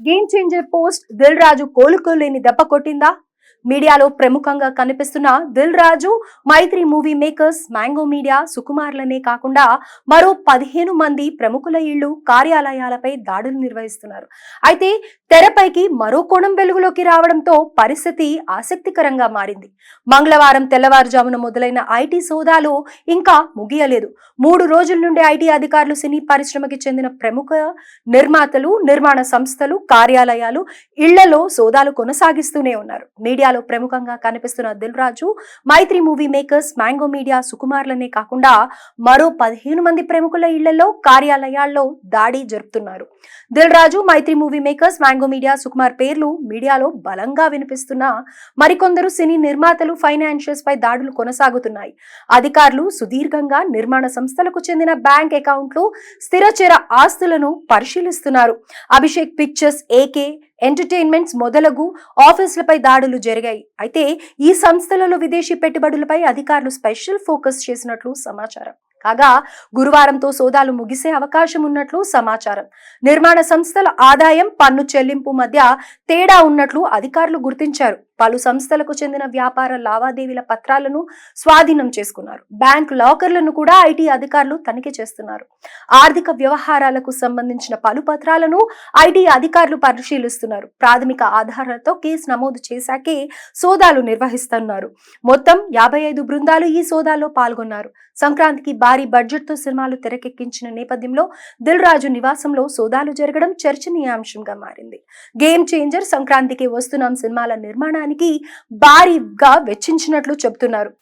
Game changer post Dil Raju కోలుకోలేని దెబ్బ కొట్టిందా? మీడియాలో ప్రముఖంగా కనిపిస్తున్న Dil Raju, Mythri movie makers, mango media, సుకుమార్లనే కాకుండా మరో 15 మంది ప్రముఖుల ఇళ్లు, కార్యాలయాలపై దాడులు నిర్వహిస్తున్నారు. అయితే తెరపైకి మరో కోణం వెలుగులోకి రావడంతో పరిస్థితి ఆసక్తికరంగా మారింది. మంగళవారం తెల్లవారుజామున మొదలైన ఐటీ సోదాలు ఇంకా ముగియలేదు. 3 రోజుల నుండి ఐటీ అధికారులు సినీ పరిశ్రమకి చెందిన ప్రముఖ నిర్మాతలు, నిర్మాణ సంస్థలు, కార్యాలయాలు, ఇళ్లలో సోదాలు కొనసాగిస్తూనే ఉన్నారు. మీడియాలో ప్రముఖంగా కనిపిస్తున్న Dil Raju, Mythri movie makers, mango media, సుకుమార్లనే కాకుండా మరో 15 మంది ప్రముఖుల ఇళ్లలో, కార్యాలయాల్లో దాడి జరుపుతున్నారు. Dil Raju, Mythri movie makers, mango media, Sukumar పేర్లు మీడియాలో బలంగా వినిపిస్తున్నా మరికొందరు సినీ నిర్మాతలు, ఫైనాన్షియల్స్ పై దాడులు కొనసాగుతున్నాయి. అధికారులు సుదీర్ఘంగా నిర్మాణ సంస్థలకు చెందిన బ్యాంక్ అకౌంట్లు, స్థిరచర ఆస్తులను పరిశీలిస్తున్నారు. అభిషేక్ పిక్చర్స్, ఏకే ఎంటర్టైన్మెంట్స్ మొదలగు ఆఫీసులపై దాడులు జరిగాయి. అయితే ఈ సంస్థలలో విదేశీ పెట్టుబడులపై అధికారులు స్పెషల్ ఫోకస్ చేసినట్లు సమాచారం. కాగా గురువారంతో సోదాలు ముగిసే అవకాశం ఉన్నట్లు సమాచారం. నిర్మాణ సంస్థల ఆదాయం, పన్ను చెల్లింపు మధ్య తేడా ఉన్నట్లు అధికారులు గుర్తించారు. పలు సంస్థలకు చెందిన వ్యాపార లావాదేవీల పత్రాలను స్వాధీనం చేసుకున్నారు. బ్యాంక్ లాకర్లను కూడా ఐటీ అధికారులు తనిఖీ చేస్తున్నారు. ఆర్థిక వ్యవహారాలకు సంబంధించిన పలు పత్రాలను ఐటీ అధికారులు పరిశీలిస్తున్నారు. ప్రాథమిక ఆధారాలతో కేసు నమోదు చేశాకే సోదాలు నిర్వహిస్తున్నారు. మొత్తం 55 బృందాలు ఈ సోదాల్లో పాల్గొన్నారు. సంక్రాంతికి భారీ బడ్జెట్ తో సినిమాలు తెరకెక్కించిన నేపథ్యంలో దిల్ రాజు నివాసంలో సోదాలు జరగడం చర్చనీయాంశంగా మారింది. గేమ్ చేంజర్, సంక్రాంతికి వస్తున్నాం సినిమాల నిర్మాణానికి భారీగా వెచ్చించినట్లు చెబుతున్నారు.